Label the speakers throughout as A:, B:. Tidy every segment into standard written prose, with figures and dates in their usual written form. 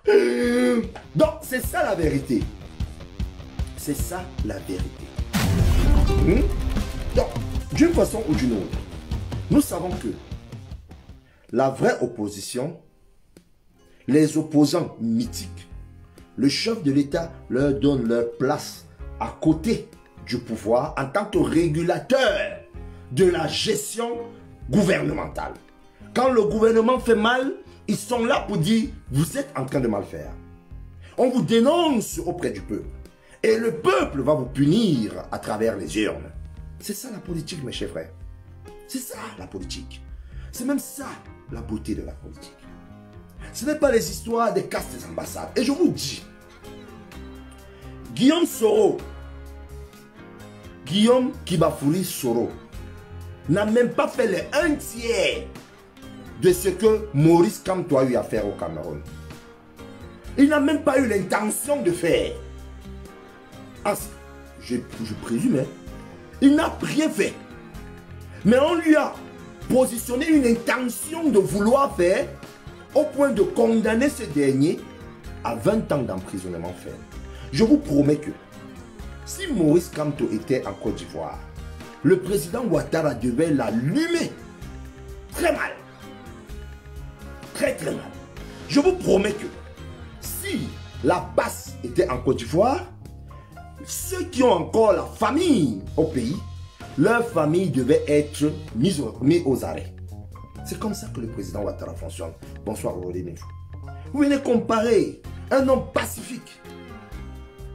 A: Donc, c'est ça la vérité. C'est ça la vérité. Donc, d'une façon ou d'une autre, nous savons que la vraie opposition, les opposants mythiques, le chef de l'État leur donne leur place à côté du pouvoir en tant que régulateur de la gestion gouvernementale. Quand le gouvernement fait mal, ils sont là pour dire, vous êtes en train de mal faire. On vous dénonce auprès du peuple. Et le peuple va vous punir à travers les urnes. C'est ça la politique, mes chers frères. C'est ça la politique. C'est même ça la beauté de la politique. Ce n'est pas les histoires des castes des ambassades. Et je vous dis, Guillaume Soro, Guillaume Kibafouri Soro, n'a même pas fait les 1/3 de ce que Maurice Kamto a eu à faire au Cameroun. Il n'a même pas eu l'intention de faire. Ah, je présume, hein. Il n'a rien fait. Mais on lui a positionné une intention de vouloir faire au point de condamner ce dernier à 20 ans d'emprisonnement ferme. Je vous promets que si Maurice Kamto était en Côte d'Ivoire, le président Ouattara devait l'allumer très mal. Très très mal. Je vous promets que si la basse était en Côte d'Ivoire, ceux qui ont encore la famille au pays, leur famille devait être mise aux arrêts. C'est comme ça que le président Ouattara fonctionne. Bonsoir, Aurélien. Vous venez comparer un homme pacifique,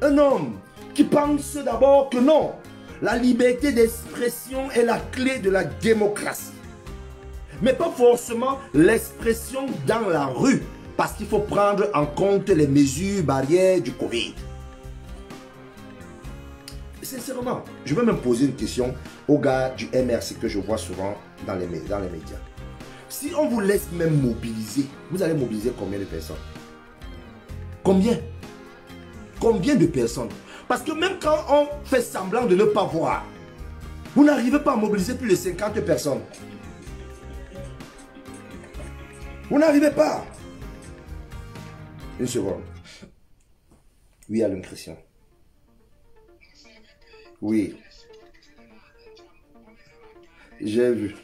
A: un homme qui pense d'abord que non, la liberté d'expression est la clé de la démocratie. Mais pas forcément l'expression dans la rue, parce qu'il faut prendre en compte les mesures barrières du Covid. Sincèrement, je vais même poser une question aux gars du MRC que je vois souvent dans les médias. Si on vous laisse même mobiliser, vous allez mobiliser combien de personnes? Combien? Combien de personnes? Parce que même quand on fait semblant de ne pas voir, vous n'arrivez pas à mobiliser plus de 50 personnes. Vous n'arrivez pas. Une seconde. Oui, Alain Christian. Oui. J'ai vu.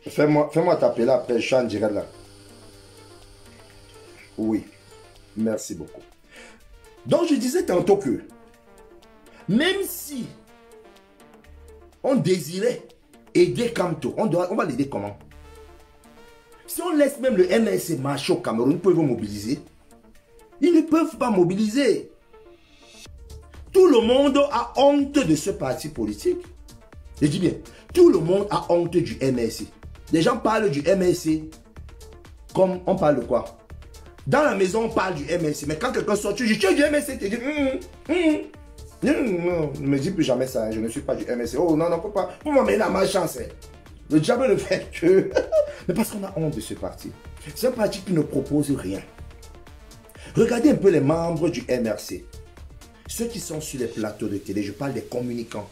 A: Fais-moi taper là après, je suis en direct là. Oui. Merci beaucoup. Donc je disais tantôt que même si on désirait aider Kamto, on va l'aider comment? Si on laisse même le MRC marcher au Cameroun, peuvent mobiliser? Ils ne peuvent pas mobiliser. Tout le monde a honte de ce parti politique. Je dis bien, tout le monde a honte du MRC. Les gens parlent du MRC comme on parle de quoi? Dans la maison, on parle du MRC. Mais quand quelqu'un sort, tu dis, tu es du MRC, tu dis, non, ne me dis plus jamais ça, hein, je ne suis pas du MRC. Oh non, non, pas. Vous m'amenez la malchance. Hein. Le diable ne fait que... Mais parce qu'on a honte de ce parti. C'est un parti qui ne propose rien. Regardez un peu les membres du MRC. Ceux qui sont sur les plateaux de télé, je parle des communicants.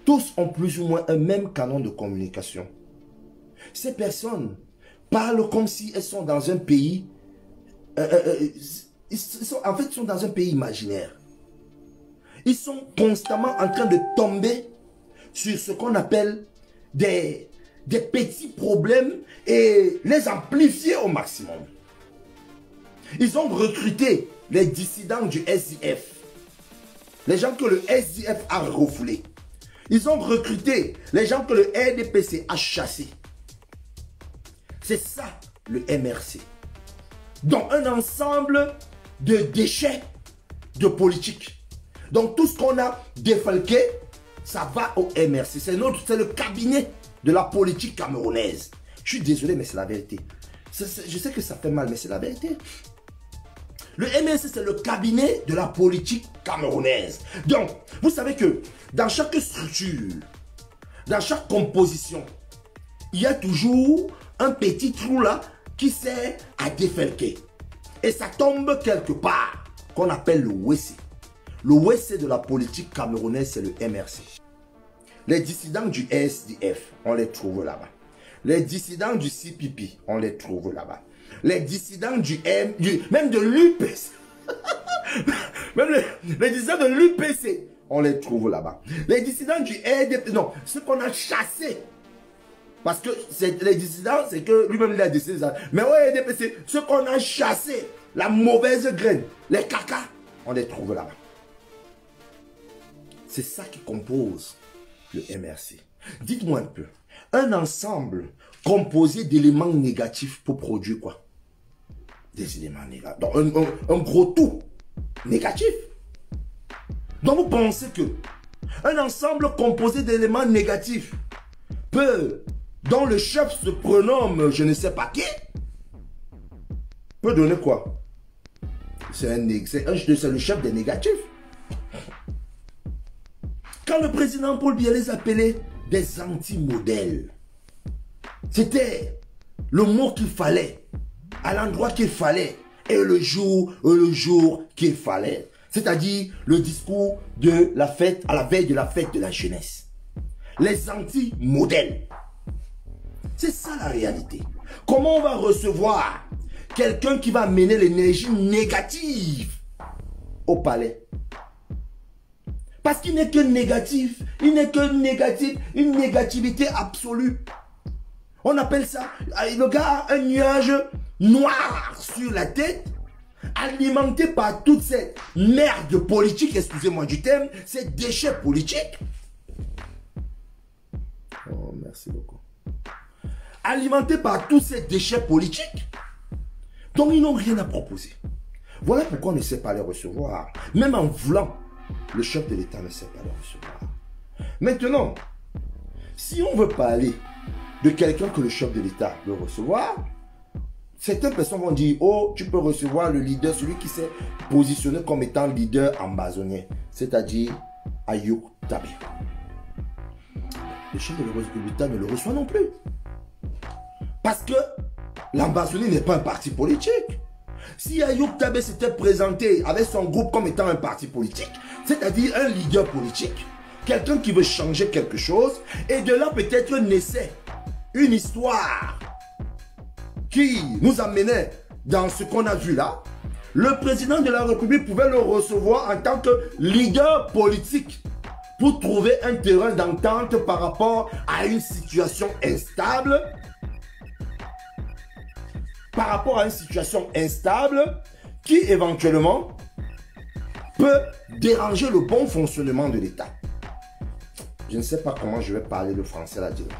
A: Tous ont plus ou moins un même canon de communication. Ces personnes parlent comme si elles sont dans un pays... ils sont dans un pays imaginaire. Ils sont constamment en train de tomber sur ce qu'on appelle des petits problèmes et les amplifier au maximum. Ils ont recruté les dissidents du SDF. Les gens que le SDF a refoulés. Ils ont recruté les gens que le RDPC a chassés. C'est ça le MRC. Donc un ensemble de déchets de politique. Donc tout ce qu'on a défalqué, ça va au MRC. C'est le cabinet de la politique camerounaise. Je suis désolé, mais c'est la vérité. Je sais que ça fait mal, mais c'est la vérité. Le MRC, c'est le cabinet de la politique camerounaise. Donc, vous savez que dans chaque structure, dans chaque composition, il y a toujours un petit trou là qui sert à défalquer. Et ça tombe quelque part, qu'on appelle le WC. Le WC de la politique camerounaise, c'est le MRC. Les dissidents du SDF, on les trouve là-bas. Les dissidents du CPP, on les trouve là-bas. Les dissidents même de l'UPC, même les dissidents de l'UPC, on les trouve là-bas. Les dissidents du RDP, non, ceux qu'on a chassés. Parce que les dissidents, c'est que lui-même il a décidé ça. Mais ouais, RDP, ceux qu'on a chassés, la mauvaise graine, les cacas, on les trouve là-bas. C'est ça qui compose le MRC. Dites-moi un peu, un ensemble composé d'éléments négatifs pour produire quoi? Des éléments négatifs. Donc un gros tout négatif. Donc vous pensez que un ensemble composé d'éléments négatifs dont le chef se prénomme je ne sais pas qui, peut donner quoi? C'est le chef des négatifs. Quand le président Paul Biya les appelait des anti-modèles, c'était le mot qu'il fallait, à l'endroit qu'il fallait, et le jour qu'il fallait. C'est-à-dire le discours de la fête, à la veille de la fête de la jeunesse. Les anti-modèles. C'est ça la réalité. Comment on va recevoir quelqu'un qui va mener l'énergie négative au palais? Parce qu'il n'est que négatif. Il n'est que négatif. Une négativité absolue. On appelle ça, le gars a un nuage noir sur la tête, alimenté par toute cette merde politique, excusez-moi du terme, ces déchets politiques. Oh, merci beaucoup. Alimenté par tous ces déchets politiques, dont ils n'ont rien à proposer. Voilà pourquoi on ne sait pas les recevoir. Même en voulant, le chef de l'État ne sait pas les recevoir. Maintenant, si on veut parler de quelqu'un que le chef de l'État veut recevoir, certaines personnes vont dire, oh, tu peux recevoir le leader, celui qui s'est positionné comme étant leader ambazonien, c'est-à-dire Ayoub Tabi. Le chef de l'État ne le reçoit non plus. Parce que l'Ambazonie n'est pas un parti politique. Si Ayoub Tabi s'était présenté avec son groupe comme étant un parti politique, c'est-à-dire un leader politique, quelqu'un qui veut changer quelque chose, et de là peut-être naissait une histoire qui nous amenait dans ce qu'on a vu là, le président de la République pouvait le recevoir en tant que leader politique pour trouver un terrain d'entente par rapport à une situation instable, qui éventuellement peut déranger le bon fonctionnement de l'État. Je ne sais pas comment je vais parler le français là-dedans.